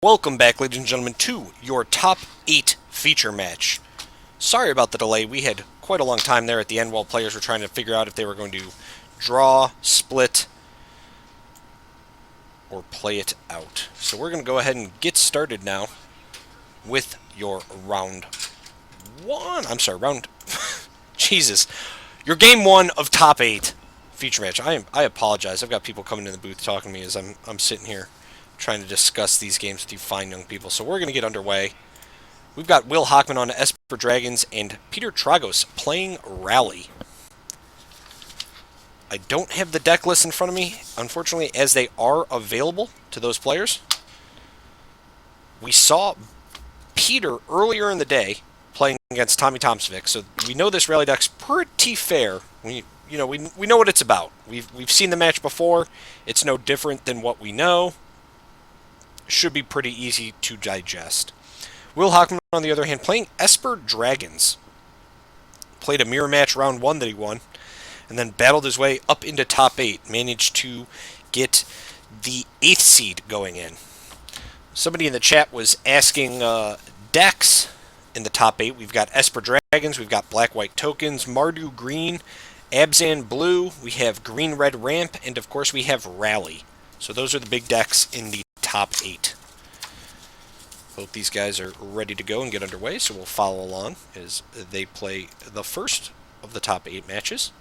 Welcome back, ladies and gentlemen, to your top 8 feature match. Sorry about the delay. We had quite a long time there at the end while players were trying to figure out if they were going to draw, split, or play it out. So we're going to go ahead and get started now with your round 1. I'm sorry, round... Jesus. Your game 1 of top 8 feature match. I apologize. I've got people coming in the booth talking to me as I'm sitting here trying to discuss these games with you fine young people. So we're going to get underway. We've got Will Hochman on Esper Dragons and Peter Tragos playing Rally. I don't have the deck list in front of me, unfortunately, as they are available to those players. We saw Peter earlier in the day playing against Tommy Tomsvik, so we know this Rally deck's pretty fair. We know what it's about. We've seen the match before. It's no different than what we know. Should be pretty easy to digest. Will Hochman, on the other hand, playing Esper Dragons. Played a mirror match round 1 that he won, and then battled his way up into top 8. Managed to get the 8th seed going in. Somebody in the chat was asking decks in the top 8. We've got Esper Dragons, we've got Black-White Tokens, Mardu Green, Abzan Blue, we have Green-Red Ramp, and of course we have Rally. So those are the big decks in the top 8. Hope these guys are ready to go and get underway, so we'll follow along as they play the first of the top 8 matches.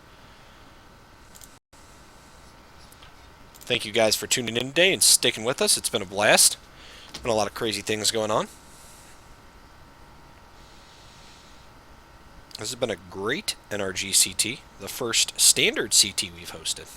Thank you guys for tuning in today and sticking with us. It's been a blast. Been a lot of crazy things going on. This has been a great NRG CT, the first standard CT we've hosted.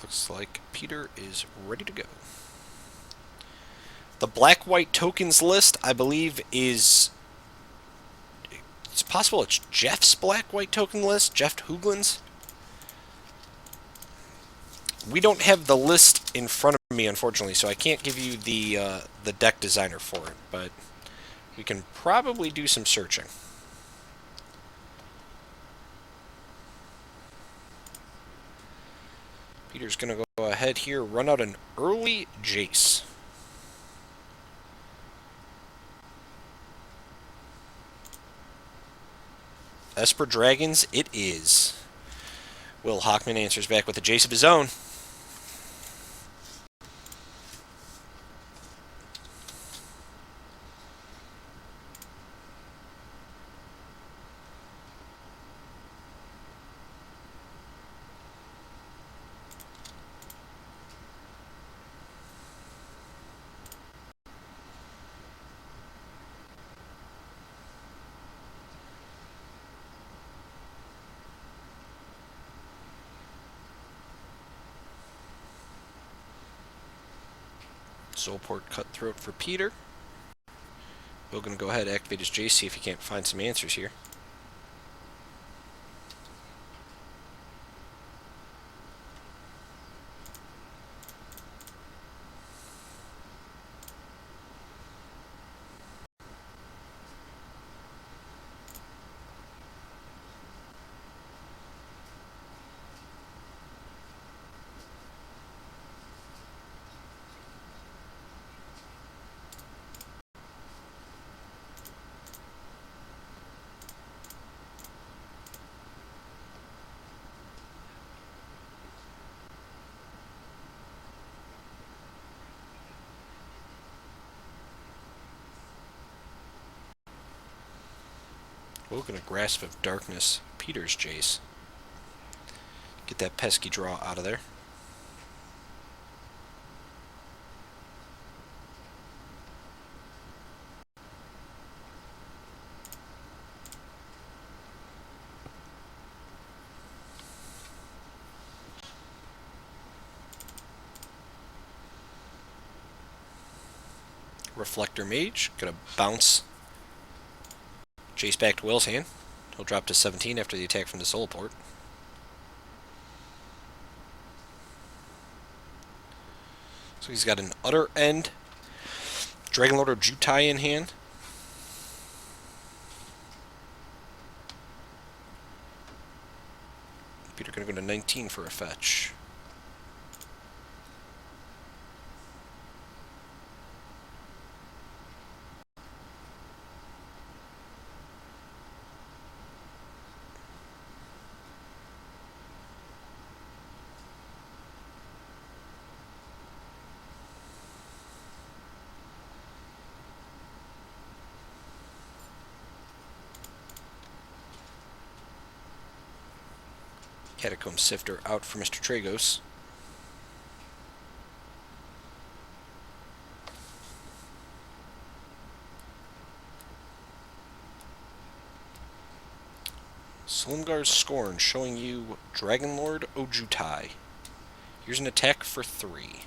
Looks like Peter is ready to go. The Black-White Tokens list, I believe, is... It's possible it's Jeff's Black-White Token list, Jeff Hoogland's. We don't have the list in front of me, unfortunately, so I can't give you the deck designer for it, but we can probably do some searching. Peter's going to go ahead here, run out an early Jace. Esper Dragons, it is. Will Hochman answers back with a Jace of his own. Soulport Cutthroat for Peter. We're going to go ahead and activate his Jace, see if he can't find some answers here. Woken a Grasp of Darkness, Peter's Jace. Get that pesky draw out of there. Reflector Mage, gonna bounce Jace back to Will's hand. He'll drop to 17 after the attack from the Soulport. So he's got an Utter End, Dragonlord or Jutai in hand. Peter going to go to 19 for a fetch. Catacomb Sifter out for Mr. Tragos. Slimgar's Scorn showing you Dragonlord Ojutai. Here's an attack for 3.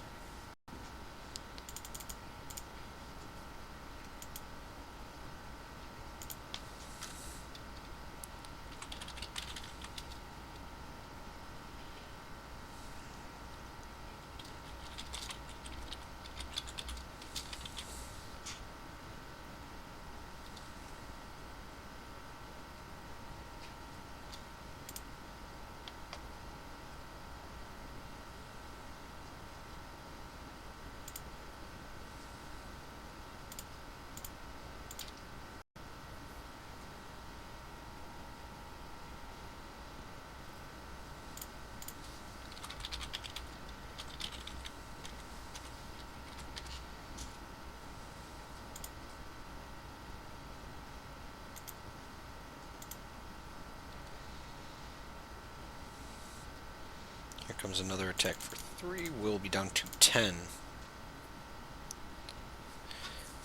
Here comes another attack for 3. We'll be down to 10.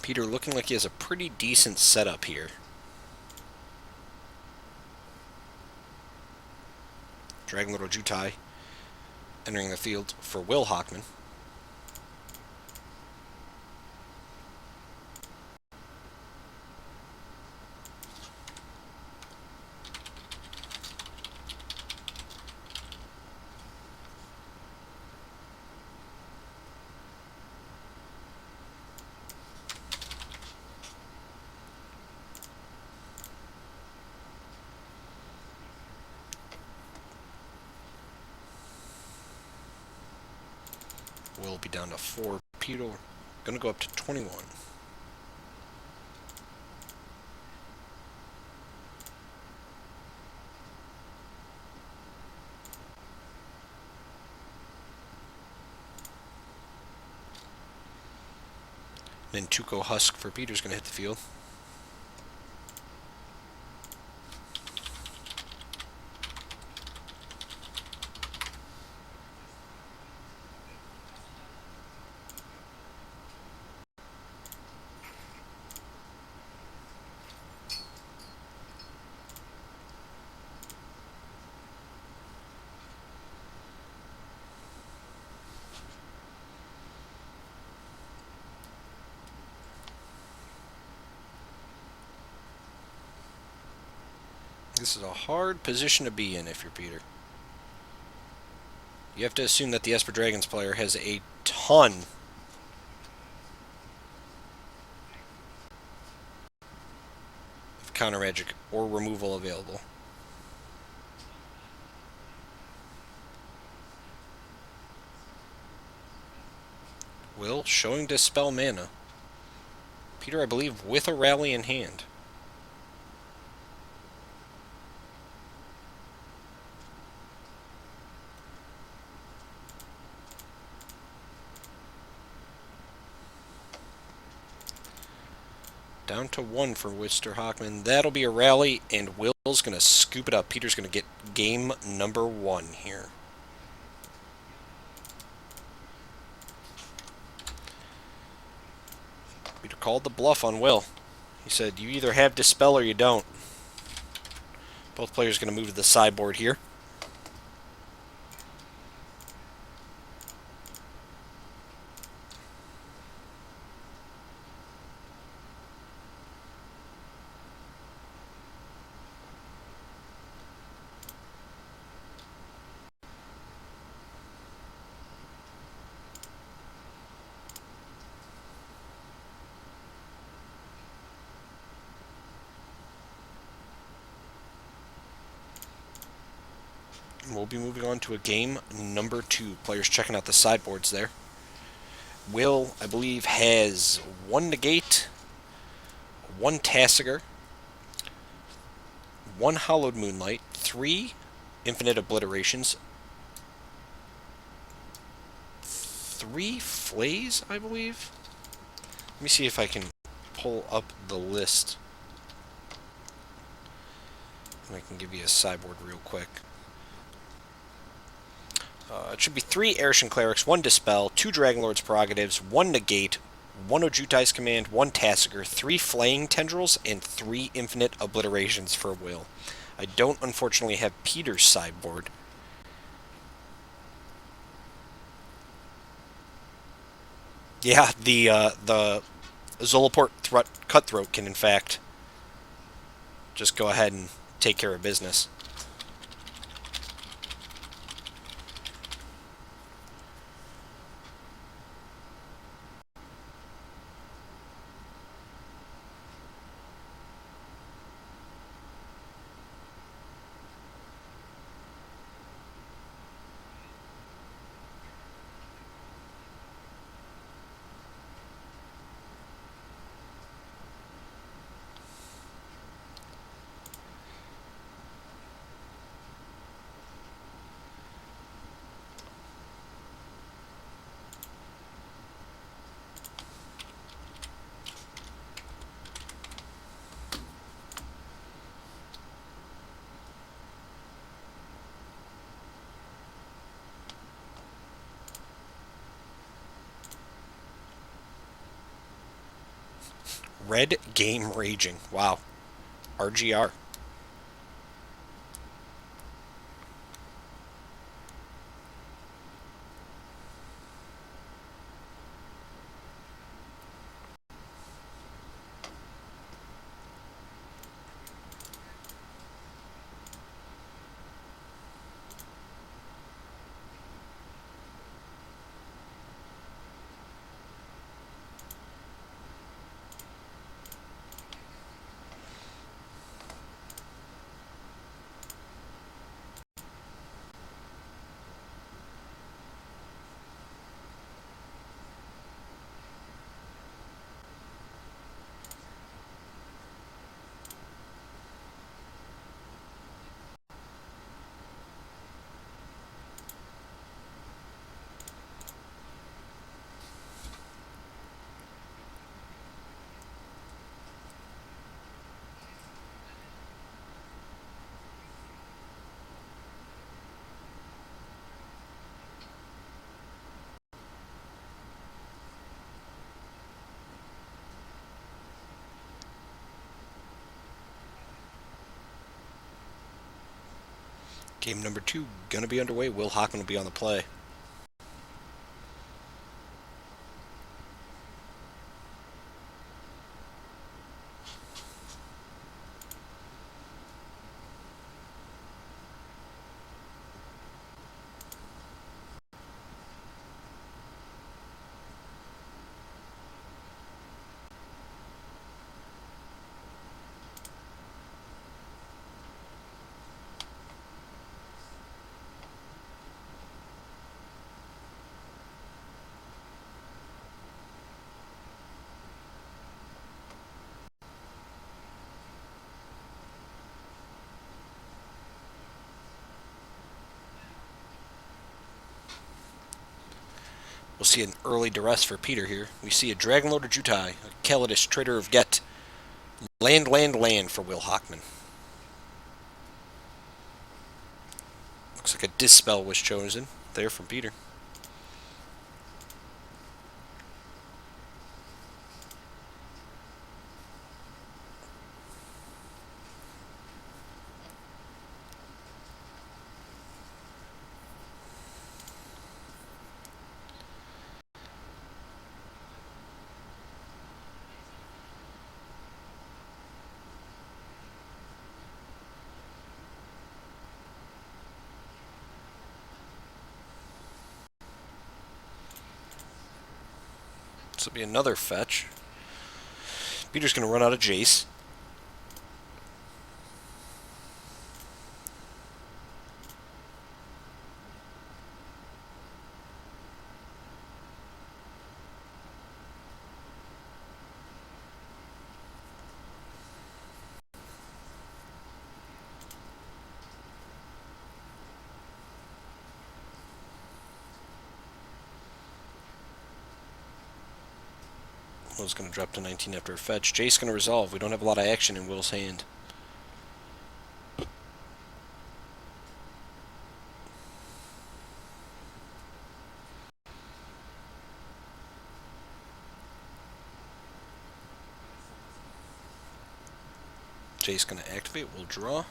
Peter looking like he has a pretty decent setup here. Dragonlord Ojutai entering the field for Will Hochman. We'll be down to 4. Peter going to go up to 21. Then Tuco Husk for Peter's going to hit the field. This is a hard position to be in if you're Peter. You have to assume that the Esper Dragons player has a ton of counter magic or removal available. Will showing Dispel mana. Peter, I believe, with a rally in hand. Down to 1 for Mr. Hochman. That'll be a rally, and Will's going to scoop it up. Peter's going to get game number 1 here. Peter called the bluff on Will. He said, you either have Dispel or you don't. Both players going to move to the sideboard here. We'll be moving on to a game number 2. Players checking out the sideboards there. Will, I believe, has 1 Negate, 1 Tassiger, 1 Hallowed Moonlight, 3 Infinite Obliterations, 3 Flays, I believe. Let me see if I can pull up the list. And I can give you a sideboard real quick. It should be 3 Arishan Clerics, 1 Dispel, 2 Dragonlord's Prerogatives, 1 Negate, 1 Ojutai's Command, 1 Tassiger, 3 Flaying Tendrils, and 3 Infinite Obliterations for Will. I don't, unfortunately, have Peter's sideboard. Yeah, the Zolaport Cutthroat can, in fact, just go ahead and take care of business. Red Game Raging. Wow. RGR. Game number 2 gonna be underway. Will Hochman will be on the play. We'll see an early duress for Peter here. We see a Dragonlord of Jutai, a Kalidish Trader of Get. Land, land, land for Will Hochman. Looks like a Dispel was chosen there from Peter. This will be another fetch. Peter's going to run out of Jace. Will's going to drop to 19 after a fetch. Jace going to resolve. We don't have a lot of action in Will's hand. Jace going to activate. We'll draw.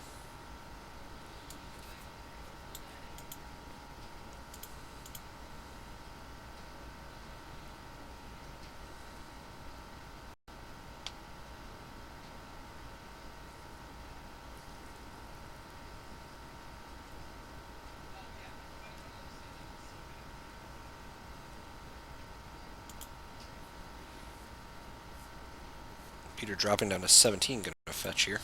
Peter dropping down to 17, going to fetch here.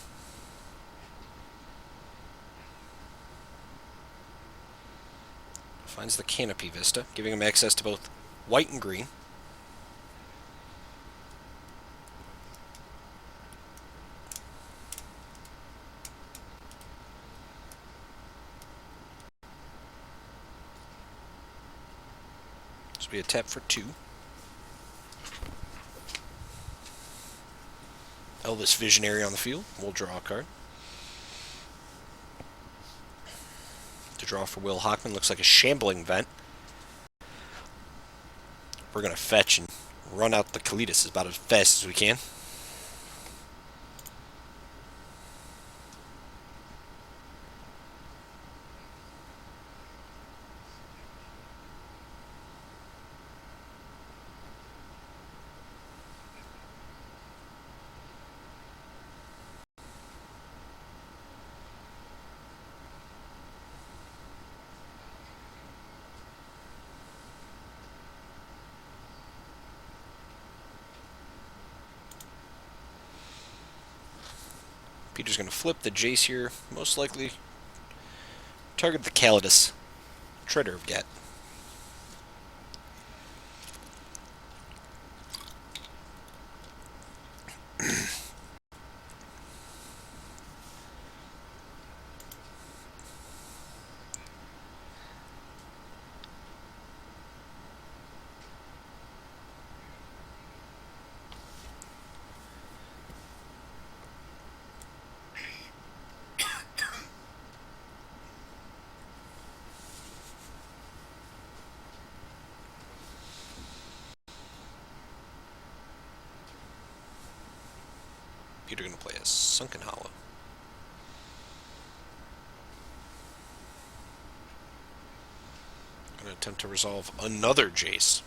Finds the Canopy Vista, giving him access to both white and green. This will be a tap for 2. Elvis Visionary on the field. We'll draw a card. To draw for Will Hochman. Looks like a Shambling Vent. We're going to fetch and run out the Kalitas about as fast as we can. Peter's going to flip the Jace here. Most likely target the Kalitas. Treader of Get. Peter going to play a Sunken Hollow. Going to attempt to resolve another Jace.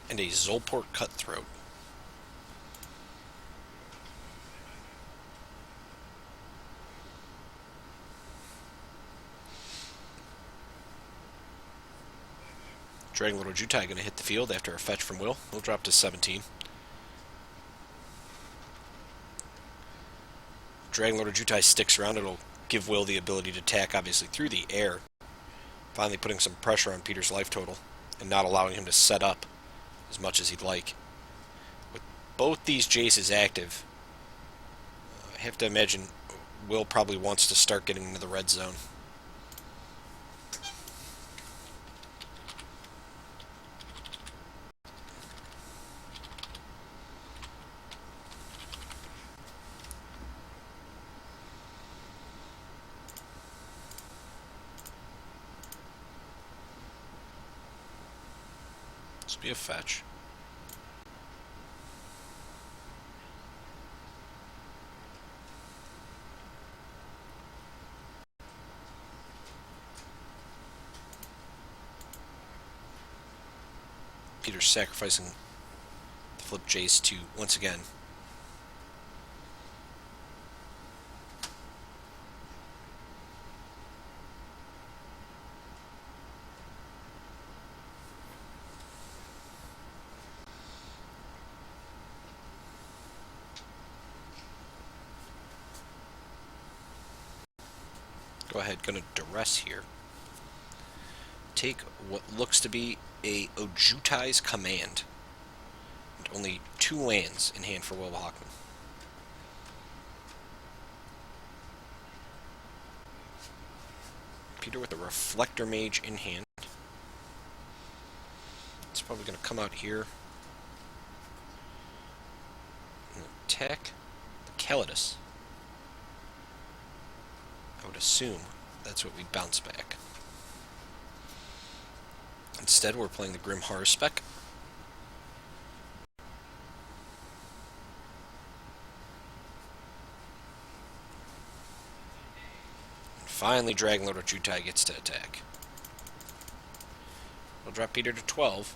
And a Zolport Cutthroat. Dragon Little Jutai going to hit the field after a fetch from Will. We'll drop to 17. Dragon Lord Jutai sticks around. It'll give Will the ability to attack, obviously, through the air. Finally putting some pressure on Peter's life total and not allowing him to set up as much as he'd like. With both these Jaces active, I have to imagine Will probably wants to start getting into the red zone. This will be a fetch. Peter's sacrificing the flip Jace to, once again, go ahead, gonna duress here. take what looks to be a Ojutai's Command. And only 2 lands in hand for Will Hochman. Peter with a Reflector Mage in hand. It's probably going to come out here and attack the Calidus. I would assume that's what we'd bounce back. Instead, we're playing the Grim Harspec. And finally, Dragonlord Ojutai gets to attack. We'll drop Peter to 12.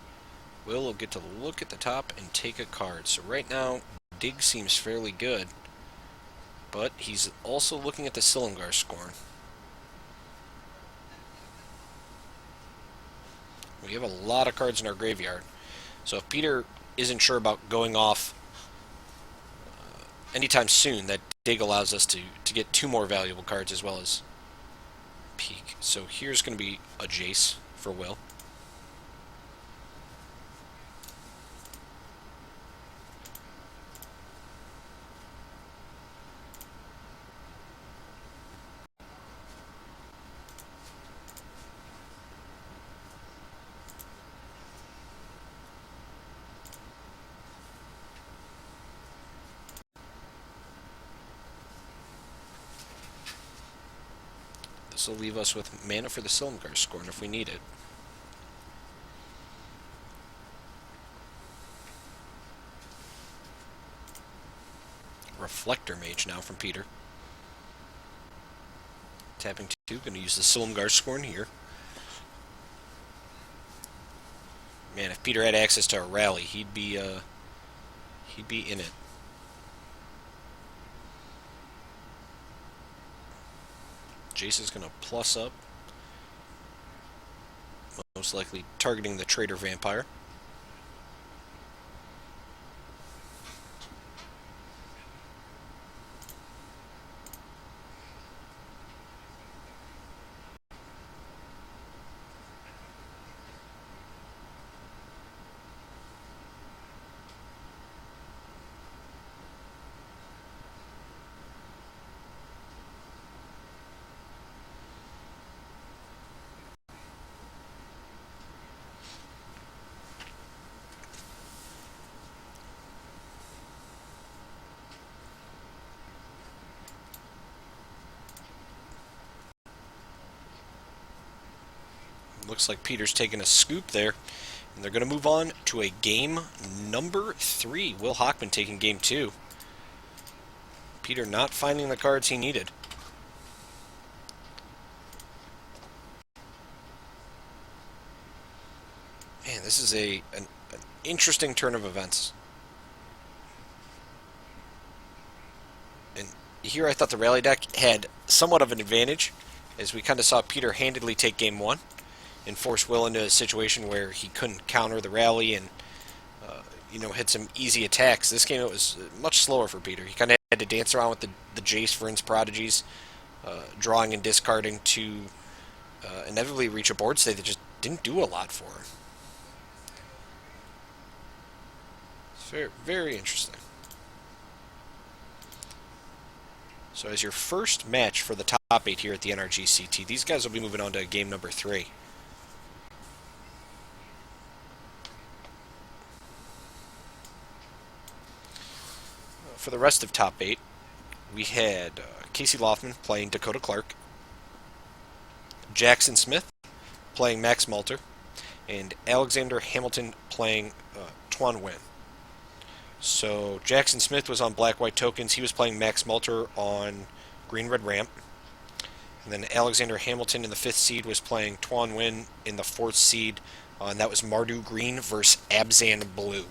Will get to look at the top and take a card. So right now, Dig seems fairly good. But he's also looking at the Silumgar Scorn. We have a lot of cards in our graveyard. So if Peter isn't sure about going off anytime soon, that Dig allows us to get 2 more valuable cards as well as Peak. So here's going to be a Jace for Will. This will leave us with mana for the Silumgar Scorn if we need it. Reflector Mage now from Peter. Tapping 2, going to use the Silumgar Scorn here. Man, if Peter had access to a rally, he'd be in it. Jason's going to plus up. Most likely targeting the Trader Vampire. Looks like Peter's taking a scoop there. And they're going to move on to a game number 3. Will Hochman taking game 2. Peter not finding the cards he needed. Man, this is an interesting turn of events. And here I thought the rally deck had somewhat of an advantage, as we kind of saw Peter handedly take game 1. And force Will into a situation where he couldn't counter the rally and, hit some easy attacks. This game, it was much slower for Peter. He kind of had to dance around with the Jace for Ins Prodigies, drawing and discarding to inevitably reach a board state that just didn't do a lot for him. It's very, very interesting. So as your first match for the top 8 here at the NRG CT, these guys will be moving on to game number 3. For the rest of top 8, we had Casey Loftman playing Dakota Clark, Jackson Smith playing Max Malter, and Alexander Hamilton playing Tuan Nguyen. So Jackson Smith was on Black-White Tokens. He was playing Max Malter on Green-Red Ramp. And then Alexander Hamilton in the 5th seed was playing Tuan Nguyen in the 4th seed. And that was Mardu Green versus Abzan Blue.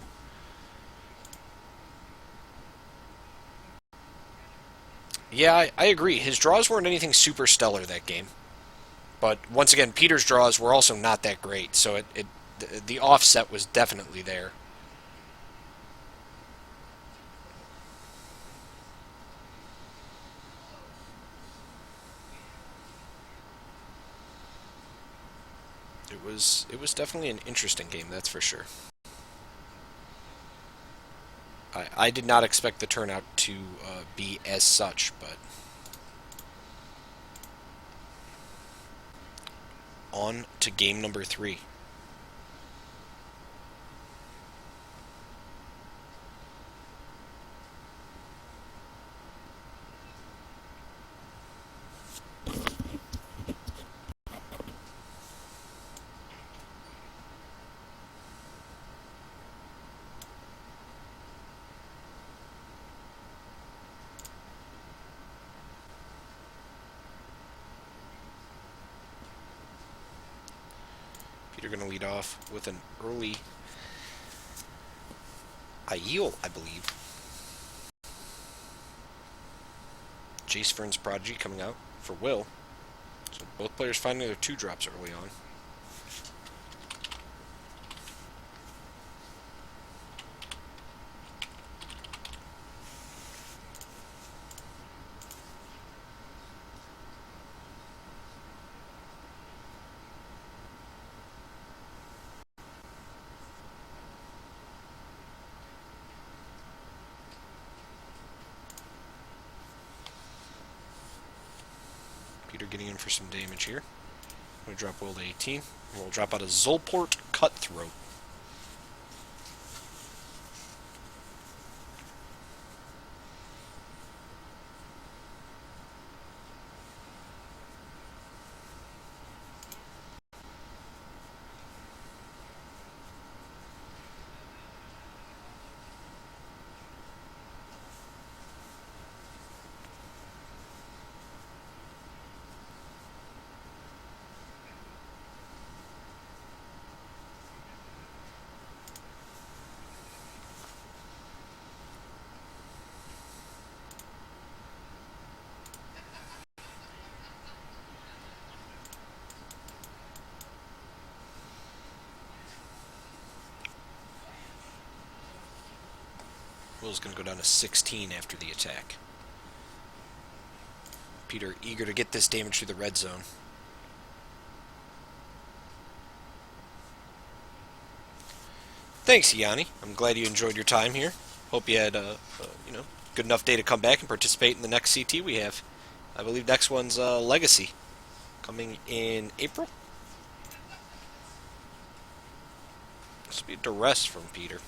Yeah, I agree. His draws weren't anything super stellar that game. But once again, Peter's draws were also not that great, so the offset was definitely there. It was definitely an interesting game, that's for sure. I did not expect the turnout to be as such, but on to game number 3. Peter going to lead off with an early Aiel, I believe. Jace Fern's Prodigy coming out for Will. So both players finding their 2-drops early on. Peter getting in for some damage here. I'm going to drop Will to 18. And we'll drop out a Zolport Cutthroat. Will's going to go down to 16 after the attack. Peter eager to get this damage through the red zone. Thanks, Yanni. I'm glad you enjoyed your time here. Hope you had a good enough day to come back and participate in the next CT we have. I believe next one's Legacy, coming in April. This will be a duress from Peter.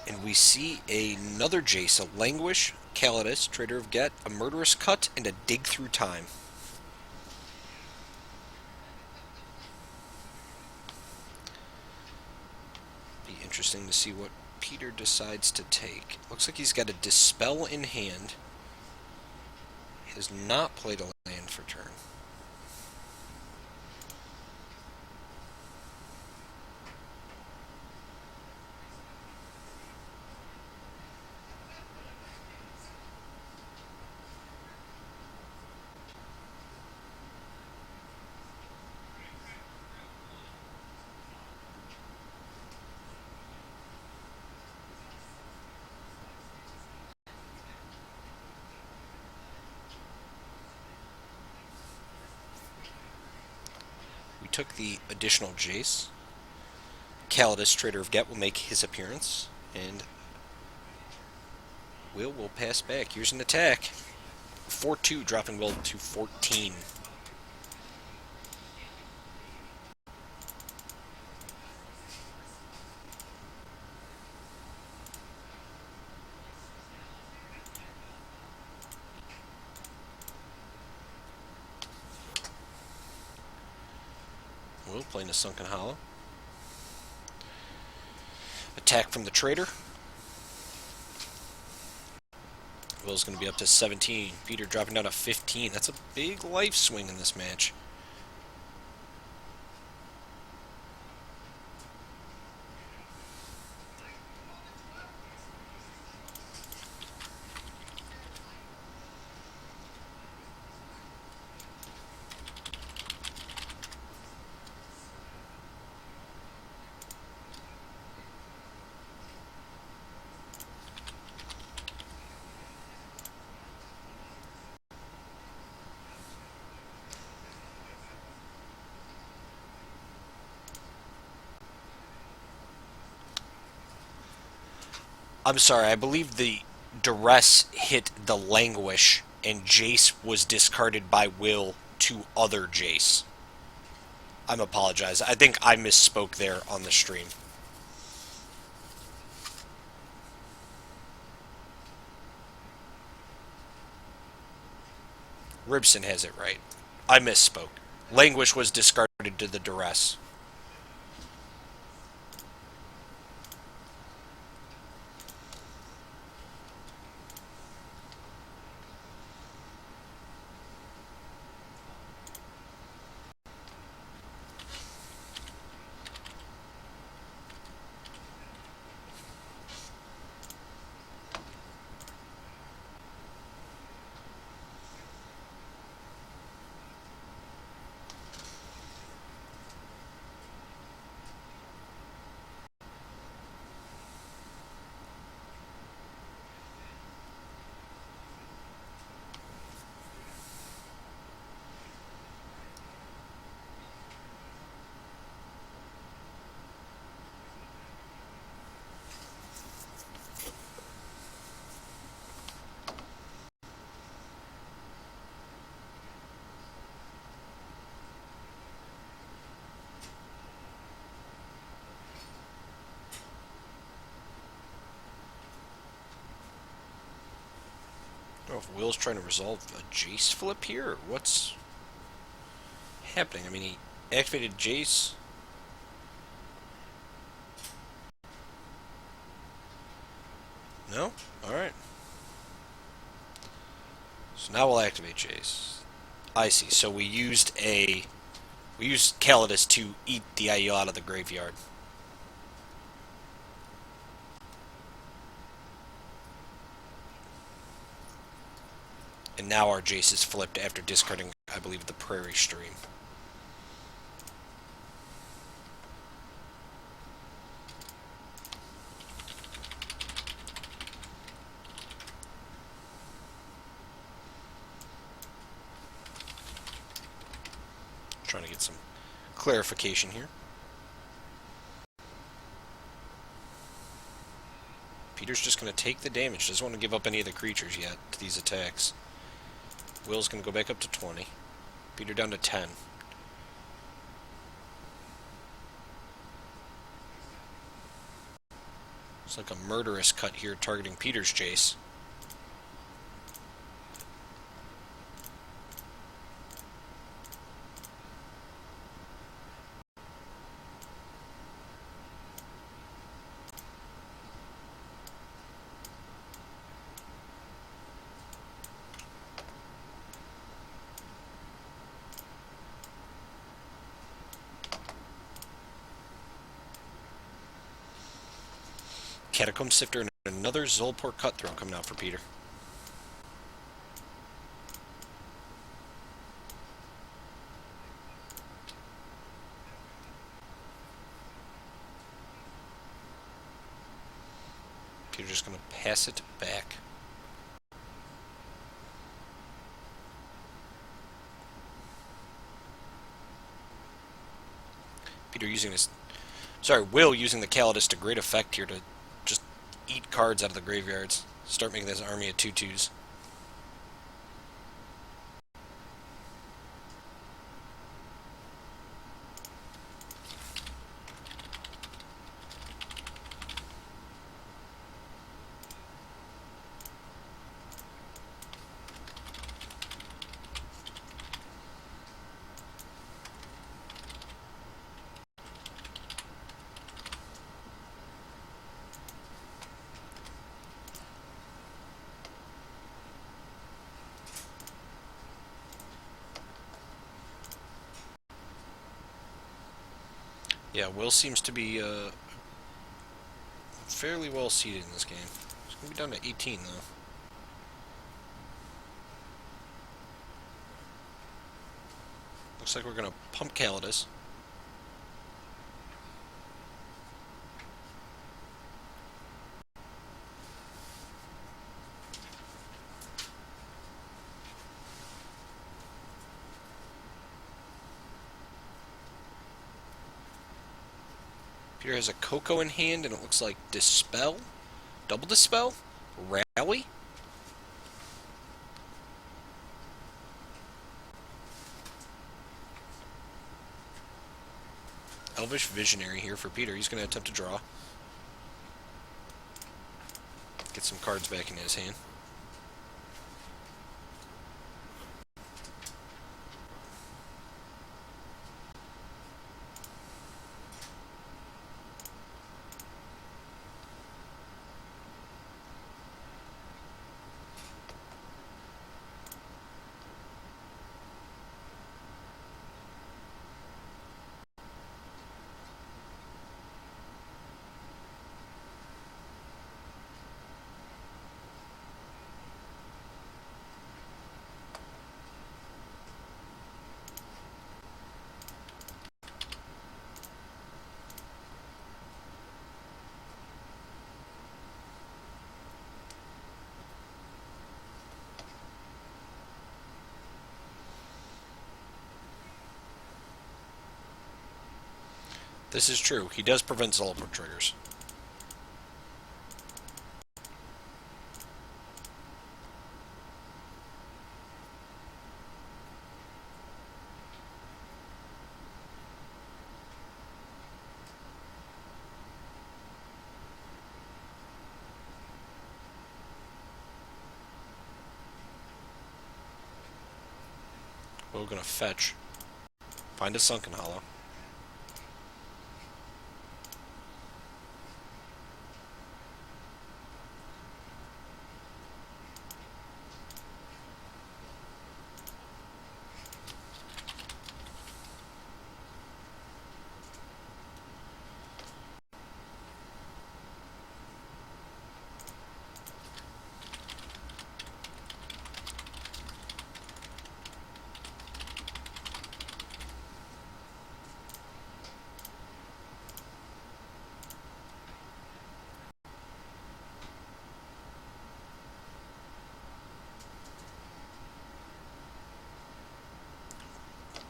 And we see another Jace, a Languish, Calidus, Trader of Get, a Murderous Cut, and a Dig Through Time. Be interesting to see what Peter decides to take. Looks like he's got a Dispel in hand. He has not played a land for turn. Took the additional Jace. Calidus, Trader of Get, will make his appearance, and Will pass back. Here's an attack. 4-2, dropping Will to 14. Will playing a Sunken Hollow. Attack from the Trader. Will's going to be up to 17. Peter dropping down to 15. That's a big life swing in this match. I'm sorry, I believe the duress hit the languish, and Jace was discarded by Will to other Jace. I'm apologize. I think I misspoke there on the stream. Ribson has it right. I misspoke. Languish was discarded to the duress. I don't know if Will's trying to resolve a Jace flip here, or what's happening. I mean, he activated Jace. No? Alright. So now we'll activate Jace. I see. So we used Calidus to eat the IU out of the graveyard. And now our Jace is flipped after discarding, I believe, the Prairie Stream. Trying to get some clarification here. Peter's just going to take the damage. Doesn't want to give up any of the creatures yet to these attacks. Will's going to go back up to 20. Peter down to 10. It's like a murderous cut here targeting Peter's Jace. Catacomb Sifter and another Zolpor Cutthroat coming out for Peter. Peter's just going to pass it back. Peter using his... Sorry, Will using the Calidus to great effect here to just eat cards out of the graveyards. Start making this army of 2/2s. Yeah, Will seems to be fairly well seated in this game. It's going to be down to 18, though. Looks like we're going to pump Calidus. Peter has a Coco in hand, and it looks like Dispel. Double Dispel? Rally? Elvish Visionary here for Peter. He's going to attempt to draw. Get some cards back in his hand. This is true. He does prevent Zulaport triggers. We're going to fetch. Find a Sunken Hollow.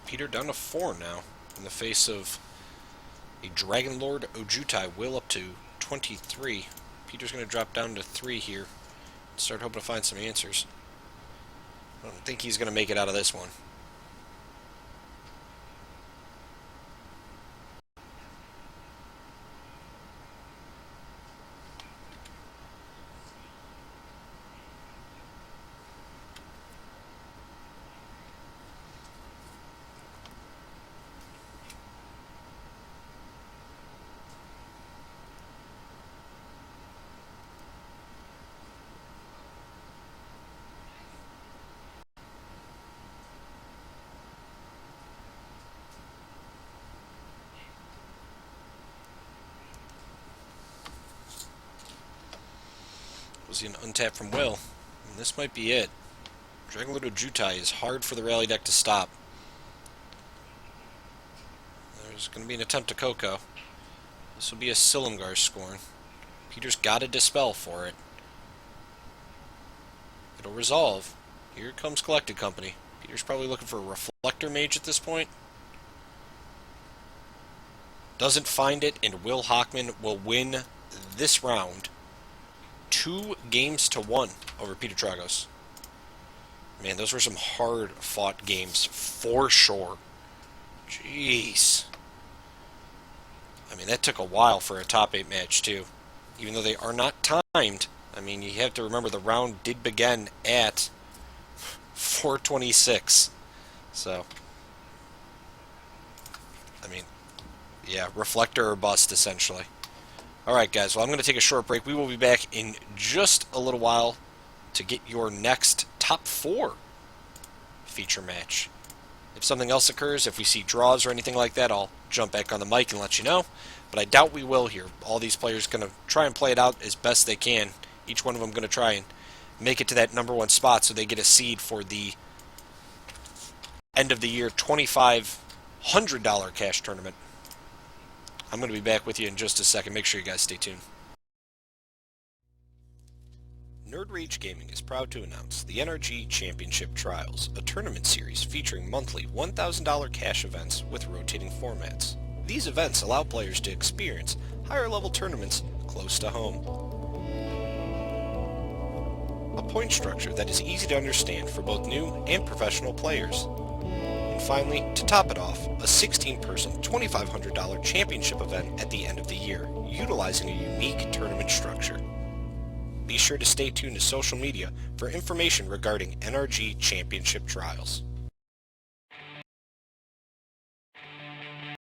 Peter down to 4 now, in the face of a Dragon Lord Ojutai, will up to 23. Peter's going to drop down to 3 here, and start hoping to find some answers. I don't think he's going to make it out of this one. Was he an untap from Will? And this might be it. Dragon Lord Ojutai is hard for the rally deck to stop. There's going to be an attempt to Coco. This will be a Silumgar Scorn. Peter's got to dispel for it. It'll resolve. Here comes Collected Company. Peter's probably looking for a Reflector Mage at this point. Doesn't find it, and Will Hochman will win this round 2-1 over Peter Tragos. Man, those were some hard-fought games, for sure. Jeez. I mean, that took a while for a top 8 match, too. Even though they are not timed. I mean, you have to remember the round did begin at 4:26. So, I mean, yeah, Reflector or bust, essentially. Alright, guys, well, I'm going to take a short break. We will be back in just a little while to get your next top 4 feature match. If something else occurs, if we see draws or anything like that, I'll jump back on the mic and let you know. But I doubt we will here. All these players are going to try and play it out as best they can. Each one of them going to try and make it to that number 1 spot so they get a seed for the end of the year $2,500 cash tournament. I'm going to be back with you in just a second. Make sure you guys stay tuned. Nerd Rage Gaming is proud to announce the NRG Championship Trials, a tournament series featuring monthly $1,000 cash events with rotating formats. These events allow players to experience higher level tournaments close to home. a point structure that is easy to understand for both new and professional players. And finally, to top it off, a 16-person $2,500 championship event at the end of the year, utilizing a unique tournament structure. Be sure to stay tuned to social media for information regarding NRG Championship Trials.